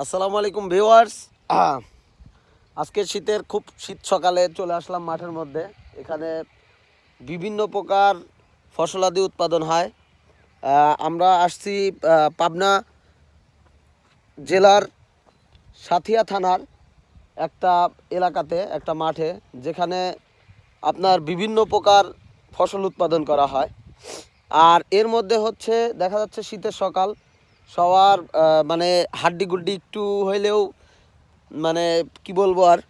আসসালামু আলাইকুম ভিউয়ার্স। আজকে শীতের খুব শীত সকালে চলে আসলাম মাঠের মধ্যে। এখানে বিভিন্ন প্রকার ফসলাদি উৎপাদন হয়। আমরা আসছি পাবনা জেলার সাথিয়া থানার একটা এলাকাতে, একটা মাঠে, যেখানে আপনার বিভিন্ন প্রকার ফসল উৎপাদন করা হয়। আর এর মধ্যে হচ্ছে দেখা যাচ্ছে শীতের সকাল, সবার মানে হাড্ডি গুড্ডি একটু হইলেও মানে কি বলবো আর,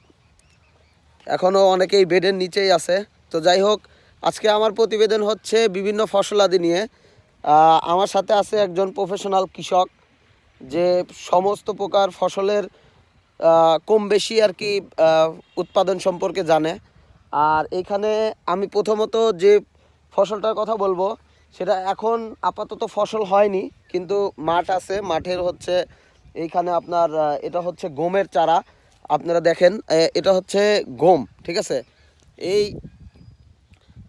এখনও অনেকেই বেডের নিচেই আছে। তো যাই হোক, আজকে আমার প্রতিবেদন হচ্ছে বিভিন্ন ফসলাদি নিয়ে। আমার সাথে আছে একজন প্রফেশনাল কৃষক, যে সমস্ত প্রকার ফসলের কম বেশি আর কি উৎপাদন সম্পর্কে জানে। আর এইখানে আমি প্রথমত যে ফসলটার কথা বলবো, সেটা এখন আপাতত ফসল হয়নি, কিন্তু মাঠ আছে। মাঠের হচ্ছে এইখানে আপনার এটা হচ্ছে গমের চারা। আপনারা দেখেন, এটা হচ্ছে গম, ঠিক আছে। এই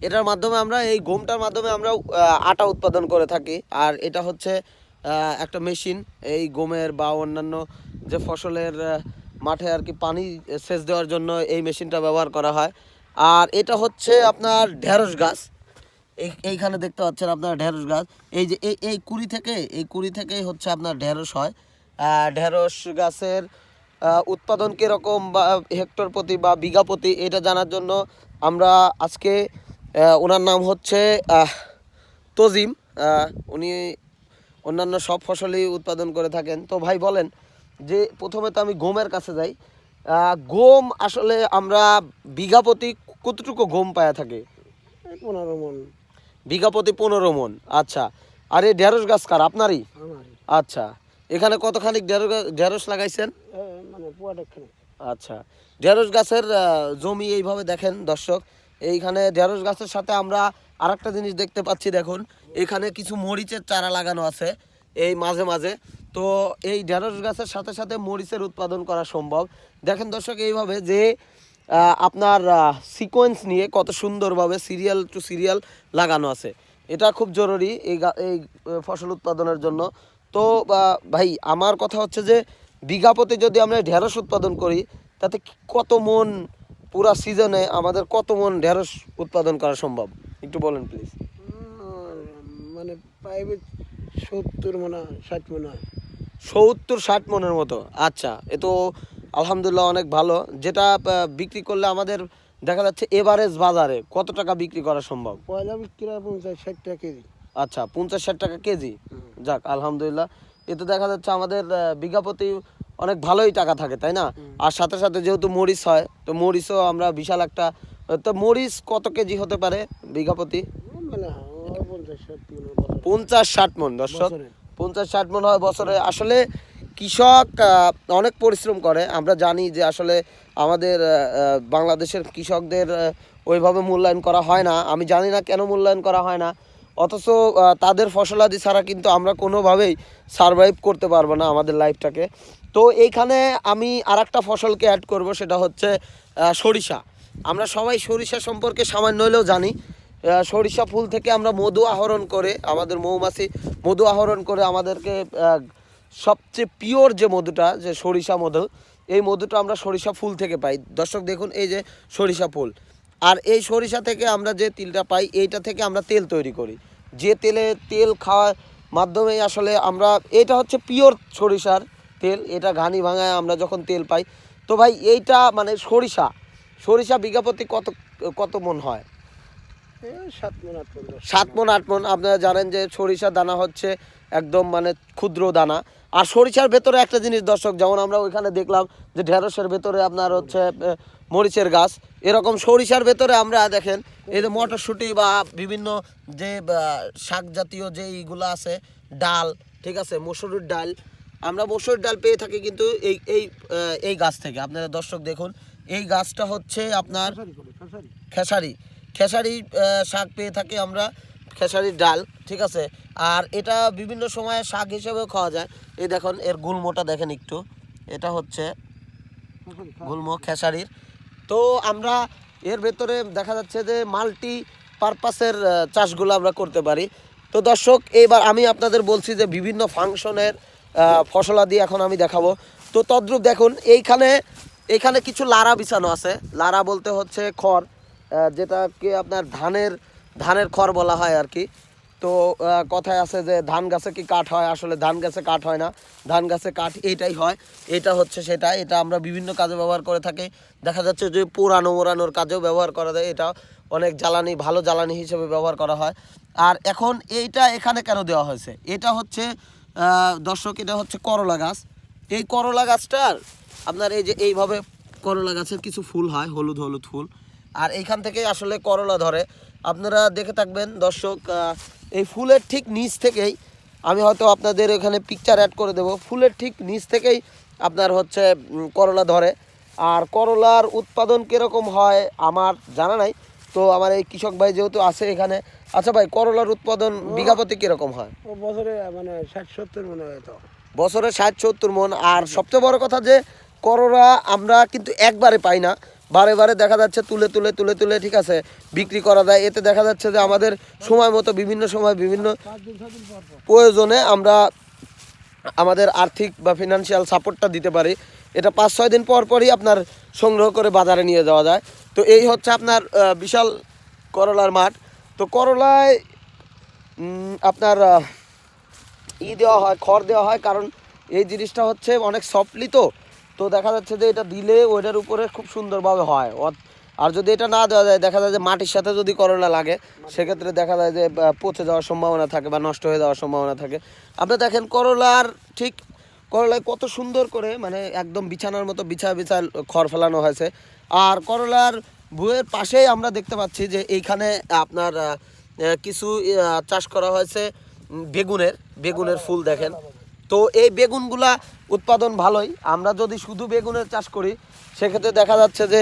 এটার মাধ্যমে আমরা, এই গমটার মাধ্যমে আমরা আটা উৎপাদন করে থাকি। আর এটা হচ্ছে একটা মেশিন, এই গমের বা অন্যান্য যে ফসলের মাঠে আর কি পানি সেচ দেওয়ার জন্য এই মেশিনটা ব্যবহার করা হয়। আর এটা হচ্ছে আপনার ঢেঁড়স গাছ। এইখানে দেখতে পাচ্ছেন আপনার ঢেঁড়স গাছ। এই যে এই কুড়ি থেকেই হচ্ছে আপনার ঢেঁড়স হয়। ঢেঁড়স গাছের উৎপাদন কীরকম বা হেক্টর প্রতি বা বিঘা প্রতি, এটা জানার জন্য আমরা আজকে, ওনার নাম হচ্ছে তজিম। উনি অন্যান্য সব ফসলই উৎপাদন করে থাকেন। তো ভাই বলেন, যে প্রথমে তো আমি গমের কাছে যাই। গম আসলে আমরা বিঘা প্রতি কতটুকু গম পায়া থাকে? 15 মণ। বিঘা প্রতি 15 মণ। আচ্ছা। আর এই ঢেঁড়স গাছ কার? আপনারই? আমারই। আচ্ছা। এখানে কতখানি ঢেঁড়স লাগাইছেন? মানে পুয়াটাখানে। আচ্ছা। ঢেঁড়স গাছের জমি এইভাবে দেখেন দর্শক। এইখানে ঢেঁড়স গাছের সাথে আমরা আরেকটা জিনিস দেখতে পাচ্ছি, দেখুন এখানে কিছু মরিচের চারা লাগানো আছে এই মাঝে মাঝে। তো এই ঢেঁড়স গাছের সাথে সাথে মরিচের উৎপাদন করা সম্ভব। দেখেন দর্শক, এইভাবে যে আপনার সিকোয়েন্স নিয়ে কত সুন্দরভাবে সিরিয়াল টু সিরিয়াল লাগানো আছে। এটা খুব জরুরি এই ফসল উৎপাদনের জন্য। তো ভাই, আমার কথা হচ্ছে যে বিঘা প্রতি যদি আমরা ঢেঁড়স উৎপাদন করি, তাতে কত মন পুরা সিজনে আমাদের কত মন ঢেঁড়স উৎপাদন করা সম্ভব, একটু বলেন প্লিজ। মানে পাইবে 70 মণ 60 মণ। 70-60 মনের মতো। আচ্ছা, এ তো আলহামদুলিল্লাহ অনেক ভালো। যেটা বিক্রি করলে আমাদের দেখা যাচ্ছে এভারেজ বাজারে কত টাকা বিক্রি করা সম্ভব? পয়লা বিক্রি হয় 50-60 টাকা কেজি। আচ্ছা, 50-60 টাকা কেজি। যাক আলহামদুলিল্লাহ, এতে দেখা যাচ্ছে আমাদের বিঘা প্রতি অনেক ভালোই টাকা থাকে, তাই না? আর সাথে সাথে যেহেতু মরিচ হয়, তো মরিচও আমরা বিশাল একটা, তো মরিচ কত কেজি হতে পারে বিঘা প্রতি? মানে 50-60 মণ 50-60 মণ দর্শক। বছরে। 50-60 মণ হয় বছরে। আসলে কৃষক অনেক পরিশ্রম করে। আমরা জানি যে আসলে আমাদের বাংলাদেশের কৃষকদের ওইভাবে মূল্যায়ন করা হয় না। আমি জানি না কেন মূল্যায়ন করা হয় না। অথচ তাদের ফসলাদি ছাড়া কিন্তু আমরা কোনোভাবেই সারভাইভ করতে পারবো না আমাদের লাইফটাকে। তো এইখানে আমি আরেকটা ফসলকে অ্যাড করব, সেটা হচ্ছে সরিষা। আমরা সবাই সরিষা সম্পর্কে সামান্য হলেও জানি। সরিষা ফুল থেকে আমরা মধু আহরণ করে, আমাদের মৌমাছি মধু আহরণ করে আমাদেরকে সবচেয়ে পিওর যে মধুটা, যে সরিষা মধু, এই মধুটা আমরা সরিষা ফুল থেকে পাই। দর্শক দেখুন, এই যে সরিষা ফুল। আর এই সরিষা থেকে আমরা যে তেলটা পাই, এইটা থেকে আমরা তেল তৈরি করি। যে তেল খাওয়ার মাধ্যমে আসলে আমরা, এটা হচ্ছে পিওর সরিষার তেল। এটা ঘানি ভাঙায় আমরা যখন তেল পাই। তো ভাই, এইটা মানে সরিষা বিঘা প্রতি কত কত মণ হয়? 7 মণ 8 মণ। 7 মণ 8 মণ। আপনারা জানেন যে সরিষার দানা হচ্ছে একদম মানে ক্ষুদ্র দানা। আর সরিষার ভেতরে একটা জিনিস দর্শক, যেমন আমরা ওইখানে দেখলাম যে ঢেঁড়সের ভেতরে আপনার হচ্ছে মরিচের গাছ, এরকম সরিষার ভেতরে আমরা দেখেন এই যে মটরশুঁটি বা বিভিন্ন যে শাক জাতীয় যে এইগুলো আছে, ডাল, ঠিক আছে, মসুরির ডাল, আমরা মসুরির ডাল পেয়ে থাকি কিন্তু এই গাছ থেকে। আপনারা দর্শক দেখুন, এই গাছটা হচ্ছে আপনার খেসারি শাক পেয়ে থাকি আমরা, খেসারির ডাল, ঠিক আছে। আর এটা বিভিন্ন সময়ে শাক হিসেবেও খাওয়া যায়। এই দেখুন, এর গুল্মটা দেখেন একটু, এটা হচ্ছে গুল্ম খেসারির। তো আমরা এর ভেতরে দেখা যাচ্ছে যে মাল্টি পারপাসের চাষগুলো আমরা করতে পারি। তো দর্শক, এইবার আমি আপনাদের বলছি যে বিভিন্ন ফাংশনের ফসলাদি এখন আমি দেখাবো। তো তদ্রূপ দেখুন এইখানে এইখানে কিছু লারা বিছানো আছে। লারা বলতে হচ্ছে খড়, যেটাকে আপনার ধানের খড় বলা হয় আর কি। তো কথায় আছে যে ধান গাছে কি কাঠ হয়, আসলে ধান গাছে কাঠ হয় না, ধান গাছে কাঠ এইটাই হয়। এটা হচ্ছে সেটা, এটা আমরা বিভিন্ন কাজে ব্যবহার করে থাকি। দেখা যাচ্ছে যে মোড়ানোর কাজেও ব্যবহার করা যায়। এটা অনেক জ্বালানি, ভালো জ্বালানি হিসেবে ব্যবহার করা হয়। আর এখন এইটা এখানে কেন দেওয়া হয়েছে, এটা হচ্ছে দর্শক, এটা হচ্ছে করলা গাছ। এই করলা গাছটার আপনার এই যে এইভাবে করলা গাছের কিছু ফুল হয়, হলুদ হলুদ ফুল, আর এইখান থেকেই আসলে করলা ধরে। আপনারা দেখে থাকবেন দর্শক, এই ফুলের ঠিক নিচ থেকেই, আমি হয়তো আপনাদের এখানে পিকচার অ্যাড করে দেব, ফুলের ঠিক নিচ থেকেই আপনার হচ্ছে করলা ধরে। আর করলার উৎপাদন কীরকম হয় আমার জানা নাই, তো আমার এই কৃষক ভাই যেহেতু আছে এখানে। আচ্ছা ভাই, করলার উৎপাদন বিঘা প্রতি কীরকম হয়? ও বছরে মানে 60-70 মনে হয় তো। বছরে 60-70 মন। আর সবচেয়ে বড় কথা যে করলা আমরা কিন্তু একবারে পাই না, বারে বারে দেখা যাচ্ছে তুলে তুলে তুলে তুলে ঠিক আছে বিক্রি করা যায়। এতে দেখা যাচ্ছে যে আমাদের সময় মতো বিভিন্ন সময় বিভিন্ন প্রয়োজনে আমরা আমাদের আর্থিক বা ফিনান্সিয়াল সাপোর্টটা দিতে পারি। এটা 5-6 দিন পর পরই আপনার সংগ্রহ করে বাজারে নিয়ে যাওয়া যায়। তো এই হচ্ছে আপনার বিশাল করলার মাঠ। তো করলায় আপনার দেওয়া হয়, খড় দেওয়া হয়, কারণ এই জিনিসটা হচ্ছে অনেক সফটলি। তো তো দেখা যাচ্ছে যে এটা দিলে ওইটার উপরে খুব সুন্দরভাবে হয়। আর যদি এটা না দেওয়া যায়, দেখা যায় যে মাটির সাথে যদি করলা লাগে, সেক্ষেত্রে দেখা যায় যে পচে যাওয়ার সম্ভাবনা থাকে বা নষ্ট হয়ে যাওয়ার সম্ভাবনা থাকে। আপনি দেখেন করলার ঠিক করলায় কত সুন্দর করে মানে একদম বিছানার মতো বিছায় বিছায় খড় ফেলানো হয়েছে। আর করলার ভুঁয়ের পাশেই আমরা দেখতে পাচ্ছি যে এইখানে আপনার কিছু চাষ করা হয়েছে বেগুনের ফুল দেখেন। তো এই বেগুনগুলা উৎপাদন ভালোই। আমরা যদি শুধু বেগুনের চাষ করি, সেক্ষেত্রে দেখা যাচ্ছে যে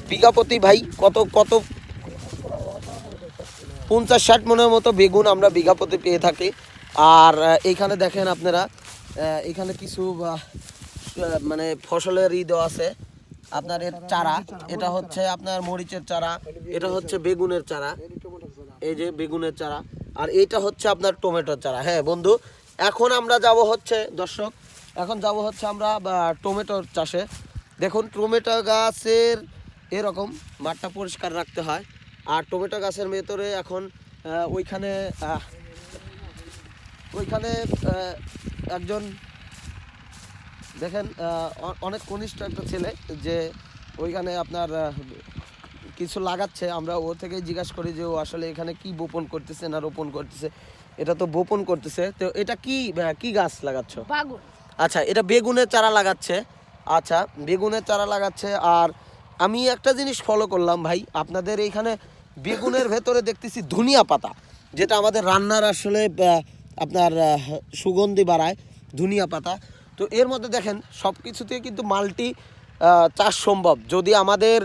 বিঘা প্রতি ভাই কত 50-60 মনের মতো বেগুন আমরা বিঘা প্রতি পেয়ে থাকি। আর এইখানে দেখেন আপনারা, এখানে কিছু মানে ফসলের দেওয়া আছে আপনার এর চারা। এটা হচ্ছে আপনার মরিচের চারা, এটা হচ্ছে বেগুনের চারা, এই যে বেগুনের চারা, আর এইটা হচ্ছে আপনার টমেটোর চারা। হ্যাঁ বন্ধু, এখন আমরা যাব হচ্ছে দর্শক, এখন যাব হচ্ছে আমরা টমেটোর চাষে। দেখুন টমেটো গাছের এরকম মাঠটা পরিষ্কার রাখতে হয়। আর টমেটো গাছের ভেতরে এখন ওইখানে একজন দেখেন অনেক কনিষ্ঠ একটা ছেলে, যে ওইখানে আপনার কিছু লাগাচ্ছে। আমরা ও থেকে জিজ্ঞাসা করি যে ও আসলে এখানে কি বপন করতেছে না রোপণ করতেছে। এটা তো বপন করতেছে। তো এটা কি গাছ লাগাচ্ছ? আচ্ছা, এটা বেগুনের চারা লাগাচ্ছে। আচ্ছা, বেগুনের চারা লাগাচ্ছে। আর আমি একটা জিনিস ফলো করলাম ভাই, আপনাদের এইখানে বেগুনের ভেতরে দেখতেছি ধনিয়া পাতা, যেটা আমাদের রান্নার আসলে আপনার সুগন্ধি বাড়ায়, ধনিয়া পাতা। তো এর মধ্যে দেখেন সব কিছুতে কিন্তু মাল্টি চাষ সম্ভব, যদি আমাদের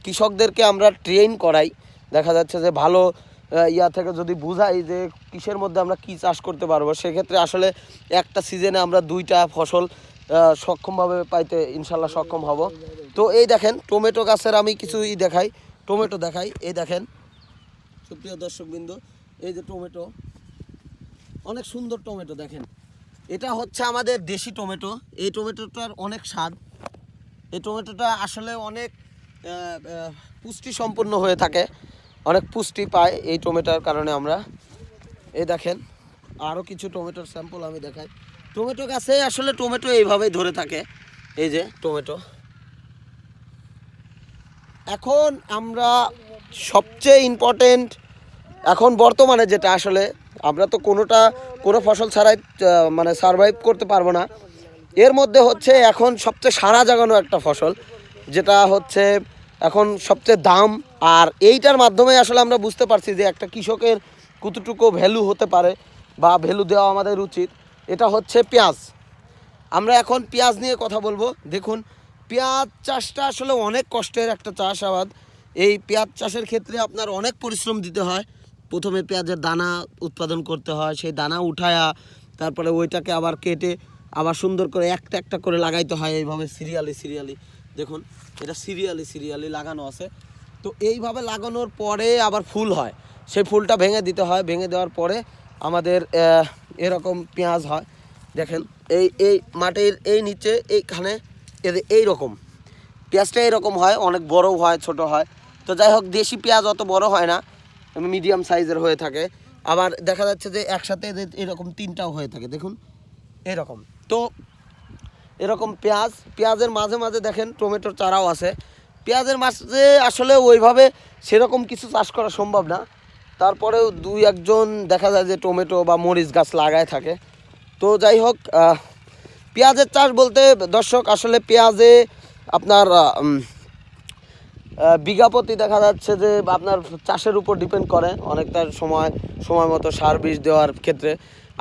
কৃষকদেরকে আমরা ট্রেন করাই। দেখা যাচ্ছে যে ভালো থেকে যদি বুঝাই যে কিসের মধ্যে আমরা কি চাষ করতে পারবো, সেক্ষেত্রে আসলে একটা সিজনে আমরা 2টা ফসল সক্ষমভাবে পাইতে ইনশাল্লাহ সক্ষম হব। তো এই দেখেন টমেটো গাছের আমি কিছু দেখাই, টমেটো দেখাই। এই দেখেন সুপ্রিয় দর্শকবৃন্দ, এই যে টমেটো, অনেক সুন্দর টমেটো দেখেন। এটা হচ্ছে আমাদের দেশি টমেটো। এই টমেটোটার অনেক স্বাদ। এই টমেটোটা আসলে অনেক পুষ্টি সম্পন্ন হয়ে থাকে, অনেক পুষ্টি পায় এই টমেটোর কারণে আমরা। এই দেখেন আরও কিছু টমেটোর স্যাম্পল আমি দেখাই। টমেটো গাছে আসলে টমেটো এইভাবেই ধরে থাকে, এই যে টমেটো। এখন আমরা সবচেয়ে ইম্পর্টেন্ট, এখন বর্তমানে যেটা আসলে আমরা তো কোনো ফসল ছাড়াই মানে সারভাইভ করতে পারবো না। এর মধ্যে হচ্ছে এখন সবচেয়ে সাড়া জাগানো একটা ফসল, যেটা হচ্ছে এখন সবচেয়ে দাম। আর এইটার মাধ্যমে আসলে আমরা বুঝতে পারছি যে একটা কৃষকের কতটুকু ভ্যালু হতে পারে বা ভ্যালু দেওয়া আমাদের উচিত। এটা হচ্ছে পেঁয়াজ। আমরা এখন পেঁয়াজ নিয়ে কথা বলবো। দেখুন পেঁয়াজ চাষটা আসলে অনেক কষ্টের একটা চাষাবাদ। এই পেঁয়াজ চাষের ক্ষেত্রে আপনার অনেক পরিশ্রম দিতে হয়। প্রথমে পেঁয়াজের দানা উৎপাদন করতে হয়, সেই দানা উঠায়া তারপরে ওইটাকে আবার কেটে আবার সুন্দর করে একটা একটা করে লাগাইতে হয়, এইভাবে সিরিয়ালি। দেখুন এটা সিরিয়ালি লাগানো আছে। তো এইভাবে লাগানোর পরে আবার ফুল হয়, সেই ফুলটা ভেঙে দিতে হয়। ভেঙে দেওয়ার পরে আমাদের এরকম পেঁয়াজ হয়। দেখেন এই মাটির এই নিচে এইখানে এই রকম পেঁয়াজটা এরকম হয়, অনেক বড় হয় ছোট হয়। তো যাই হোক, দেশি পেঁয়াজ অত বড় হয় না, মিডিয়াম সাইজের হয়ে থাকে। আবার দেখা যাচ্ছে যে একসাথে এরকম তিনটাও হয়ে থাকে, দেখুন এরকম। তো এরকম পেঁয়াজের মাঝে মাঝে দেখেন টমেটোর চারাও আছে। পেঁয়াজের মাঝে আসলে ওইভাবে সেরকম কিছু চাষ করা সম্ভব না, তারপরেও দুই একজন দেখা যায় যে টমেটো বা মরিচ গাছ লাগায় থাকে। তো যাই হোক, পেঁয়াজের চাষ বলতে দর্শক আসলে পেঁয়াজে আপনার বিঘা প্রতি দেখা যাচ্ছে যে আপনার চাষের উপর ডিপেন্ড করে অনেকটা। সময় মতো সার বীজ দেওয়ার ক্ষেত্রে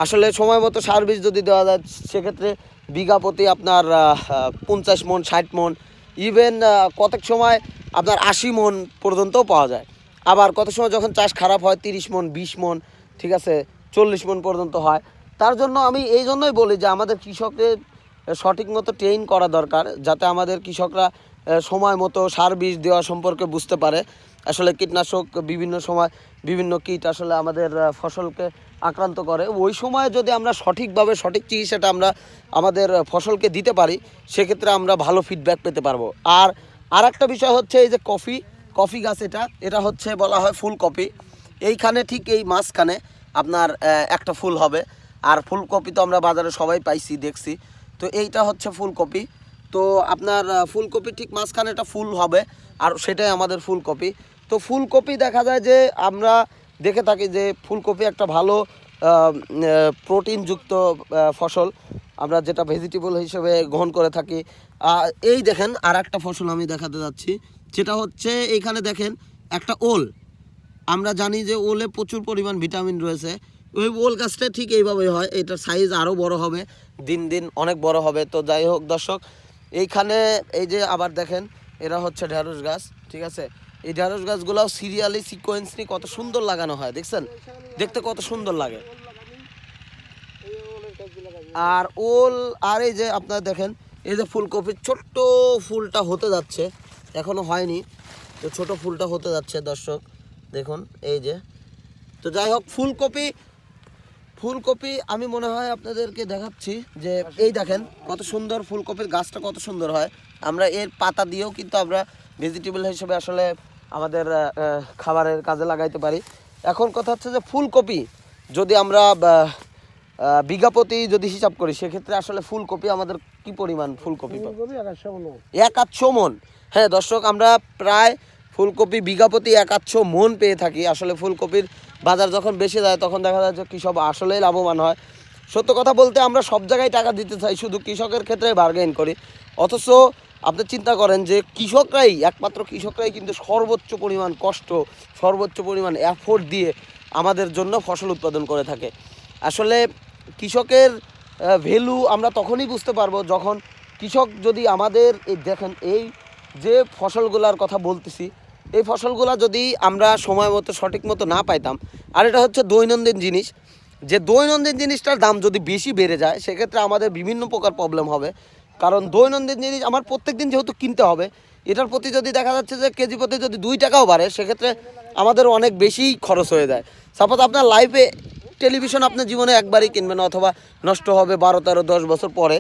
আসলে সময় মতো সার বীজ যদি দেওয়া যায় সেক্ষেত্রে বিঘা প্রতি আপনার 50 মন 60 মন, ইভেন কতক সময় আপনার 80 মন পর্যন্তও পাওয়া যায়। আবার কত সময় যখন চাষ খারাপ হয় 30 মন 20 মন, ঠিক আছে, 40 মন পর্যন্ত হয়। তার জন্য আমি এই জন্যই বলি যে আমাদের কৃষকদের সঠিক মতো ট্রেন করা দরকার, যাতে আমাদের কৃষকরা সময় মতো সার বীজ দেওয়া সম্পর্কে বুঝতে পারে। আসলে কীটনাশক বিভিন্ন সময় বিভিন্ন কীট আসলে আমাদের ফসলকে আক্রান্ত করে। ওই সময় যদি আমরা সঠিকভাবে সঠিক চিকিৎসাটা আমরা আমাদের ফসলকে দিতে পারি, সেক্ষেত্রে আমরা ভালো ফিডব্যাক পেতে পারবো। আর একটা বিষয় হচ্ছে এই যে কফি গাছ, এটা হচ্ছে বলা হয় ফুলকপি। এইখানে ঠিক এই মাঝখানে আপনার একটা ফুল হবে। আর ফুলকপি তো আমরা বাজারে সবাই পাইছি দেখছি। তো এইটা হচ্ছে ফুলকপি। তো আপনার ফুলকপি ঠিক মাঝখানে একটা ফুল হবে, আর সেটাই আমাদের ফুলকপি। তো ফুলকপি দেখা যায় যে আমরা দেখে থাকি যে ফুলকপি একটা ভালো প্রোটিনযুক্ত ফসল, আমরা যেটা ভেজিটেবল হিসেবে গ্রহণ করে থাকি। এই দেখেন আর একটা ফসল আমি দেখাতে যাচ্ছি, যেটা হচ্ছে এইখানে দেখেন একটা ওল। আমরা জানি যে ওলে প্রচুর পরিমাণ ভিটামিন রয়েছে। ওই ওল গাছটা ঠিক এইভাবেই হয়, এটার সাইজ আরও বড় হবে, দিন দিন অনেক বড় হবে। তো যাই হোক দর্শক, এইখানে এই যে আবার দেখেন এরা হচ্ছে ঢেঁড়স গাছ, ঠিক আছে। এই ঢেঁড়স গাছগুলোও সিরিয়ালি সিকোয়েন্সলি কত সুন্দর লাগানো হয়, দেখছেন, দেখতে কত সুন্দর লাগে। আর ওল, আর এই যে আপনারা দেখেন এই যে ফুলকপির ছোট্ট ফুলটা হতে যাচ্ছে, এখনো হয়নি, তো ছোট ফুলটা হতে যাচ্ছে দর্শক দেখুন এই যে। তো যাই হোক, ফুলকপি আমি মনে হয় আপনাদেরকে দেখাচ্ছি যে এই দেখেন কত সুন্দর ফুলকপির গাছটা, কত সুন্দর হয়। আমরা এর পাতা দিয়েও কিন্তু আমরা ভেজিটেবল হিসেবে আসলে আমাদের খাবারের কাজে লাগাইতে পারি। এখন কথা হচ্ছে যে ফুলকপি যদি আমরা বিঘা প্রতি যদি হিসাব করি, সেক্ষেত্রে আসলে ফুলকপি আমাদের কি পরিমাণ ফুলকপি পাবো? 1-1.5 মন। হ্যাঁ দর্শক, আমরা প্রায় ফুলকপি বিঘা প্রতি 1-1.5 মন পেয়ে থাকি। আসলে ফুলকপির বাজার যখন বেশি যায় তখন দেখা যায় যে কৃষক আসলেই লাভবান হয়। সত্য কথা বলতে আমরা সব জায়গায় টাকা দিতে চাই, শুধু কৃষকের ক্ষেত্রে বার্গেন করি। অথচ আপনি চিন্তা করেন যে একমাত্র কৃষকরাই কিন্তু সর্বোচ্চ পরিমাণ কষ্ট, সর্বোচ্চ পরিমাণ এফোর্ট দিয়ে আমাদের জন্য ফসল উৎপাদন করে থাকে। আসলে কৃষকের ভ্যালু আমরা তখনই বুঝতে পারবো যখন কৃষক যদি আমাদের এই দেখেন এই যে ফসলগুলার কথা বলতেছি, এই ফসলগুলা যদি আমরা সময় মতো সঠিক মতো না পাইতাম, আর এটা হচ্ছে দৈনন্দিন জিনিস, যে দৈনন্দিন জিনিসটার দাম যদি বেশি বেড়ে যায় সেক্ষেত্রে আমাদের বিভিন্ন প্রকার প্রবলেম হবে। কারণ দৈনন্দিন জিনিস আমার প্রত্যেক দিন যেহেতু কিনতে হবে, এটার প্রতি যদি দেখা যাচ্ছে যে কেজি প্রতি যদি 2 টাকাও বাড়ে, সেক্ষেত্রে আমাদের অনেক বেশি খরচ হয়ে যায়। সাপোজ আপনার লাইফে টেলিভিশন আপনার জীবনে একবারই কিনবেন, অথবা নষ্ট হবে 12-13-10 বছর পরে,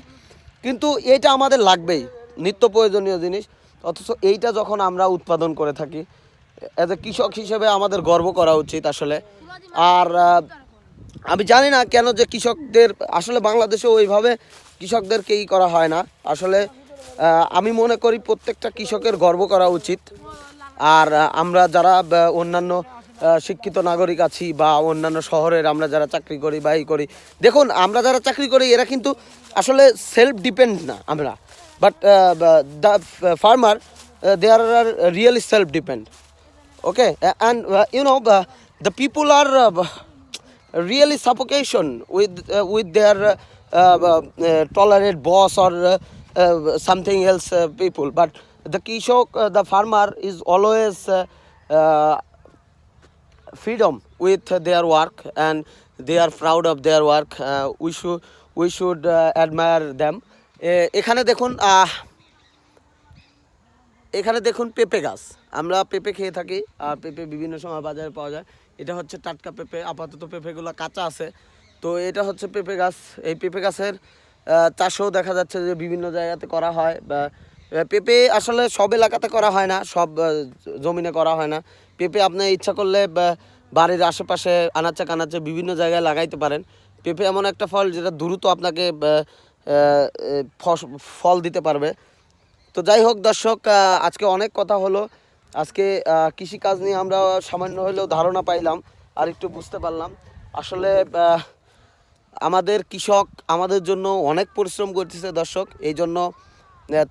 কিন্তু এইটা আমাদের লাগবেই, নিত্য প্রয়োজনীয় জিনিস। অথচ এইটা যখন আমরা উৎপাদন করে থাকি, এজ এ কৃষক হিসেবে আমাদের গর্ব করা উচিত আসলে। আর আমি জানি না কেন যে কৃষকদের আসলে বাংলাদেশে ওইভাবে কৃষকদেরকেই করা হয় না। আসলে আমি মনে করি প্রত্যেকটা কৃষকের গর্ব করা উচিত। আর আমরা যারা অন্যান্য শিক্ষিত নাগরিক আছি বা অন্যান্য শহরের আমরা যারা চাকরি করি বা এই করি, দেখুন আমরা যারা চাকরি করি এরা কিন্তু আসলে সেলফ ডিপেন্ড না আমরা, but the farmer they are really self depend, okay, and the people are really suffocation with their tolerant boss or something else people, but the kishok the farmer is always freedom with their work, and they are proud of their work. We should admire them. এখানে দেখুন পেঁপে গাছ, আমরা পেঁপে খেয়ে থাকি, আর পেঁপে বিভিন্ন সময় বাজারে পাওয়া যায়। এটা হচ্ছে টাটকা পেঁপে, আপাতত পেঁপেগুলো কাঁচা আছে। তো এটা হচ্ছে পেঁপে গাছ। এই পেঁপে গাছের চাষও দেখা যাচ্ছে যে বিভিন্ন জায়গাতে করা হয়। বা পেঁপে আসলে সব এলাকাতে করা হয় না, সব জমিনে করা হয় না। পেঁপে আপনি ইচ্ছা করলে বাড়ির আশেপাশে আনাচে কানাচে বিভিন্ন জায়গায় লাগাইতে পারেন। পেঁপে এমন একটা ফল যেটা দ্রুত আপনাকে ফল দিতে পারবে। তো যাই হোক দর্শক, আজকে অনেক কথা হলো। আজকে কৃষিকাজ নিয়ে আমরা সামান্য হলেও ধারণা পাইলাম, আর একটু বুঝতে পারলাম। আসলে আমাদের কৃষক আমাদের জন্য অনেক পরিশ্রম করতেছে দর্শক, এই জন্য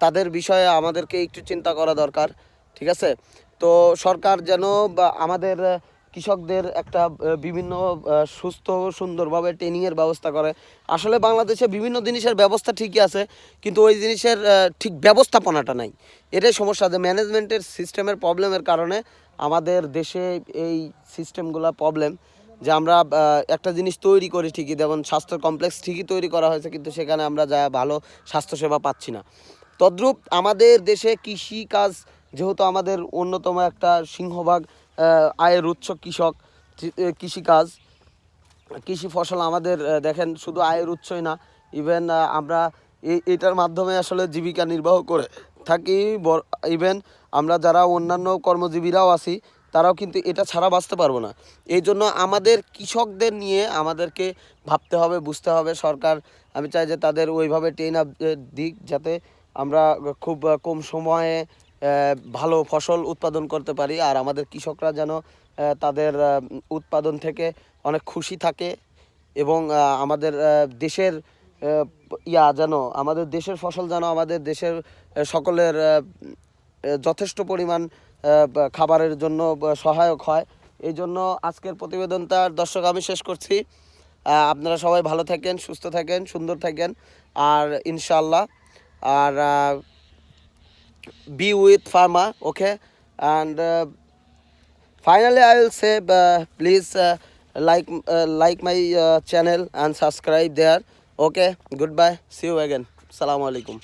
তাদের বিষয়ে আমাদেরকে একটু চিন্তা করা দরকার। ঠিক আছে? তো সরকার যেন বা আমাদের কৃষকদের একটা বিভিন্ন সুস্থ সুন্দরভাবে ট্রেনিংয়ের ব্যবস্থা করে। আসলে বাংলাদেশে বিভিন্ন জিনিসের ব্যবস্থা ঠিকই আছে, কিন্তু ওই জিনিসের ঠিক ব্যবস্থাপনাটা নাই। এটাই সমস্যা, যে ম্যানেজমেন্টের সিস্টেমের প্রবলেমের কারণে আমাদের দেশে এই সিস্টেমগুলো প্রবলেম। যে আমরা একটা জিনিস তৈরি করি ঠিকই, যেমন স্বাস্থ্য কমপ্লেক্স ঠিকই তৈরি করা হয়েছে, কিন্তু সেখানে আমরা যা ভালো স্বাস্থ্যসেবা পাচ্ছি না। তদ্রূপ আমাদের দেশে কৃষি কাজ যেহেতু আমাদের অন্যতম একটা সিংহভাগ আয়ের উৎস কৃষিকাজ, কৃষি ফসল আমাদের দেখেন শুধু আয়ের উৎসই না, ইভেন আমরা এটার মাধ্যমে আসলে জীবিকা নির্বাহ করে থাকি। ইভেন আমরা যারা অন্যান্য কর্মজীবীরাও আছি, তারাও কিন্তু এটা ছাড়া বাঁচতে পারবো না। এই জন্য আমাদের কৃষকদের নিয়ে আমাদেরকে ভাবতে হবে, বুঝতে হবে। সরকার, আমি চাই যে তাদের ওইভাবে ট্রেন আপ দিক, যাতে আমরা খুব কম সময়ে ভালো ফসল উৎপাদন করতে পারি, আর আমাদের কৃষকরা যেন তাদের উৎপাদন থেকে অনেক খুশি থাকে, এবং আমাদের দেশের যেন আমাদের দেশের ফসল যেন আমাদের দেশের সকলের যথেষ্ট পরিমাণ খাবারের জন্য সহায়ক হয়। এই জন্য আজকের প্রতিবেদনটার দর্শক আমি শেষ করছি। আপনারা সবাই ভালো থাকেন, সুস্থ থাকেন, সুন্দর থাকেন, আর ইনশাল্লাহ। আর be with farmer, okay? And finally I will say, please like my channel and subscribe there. Okay, goodbye, see you again. Assalamu alaikum.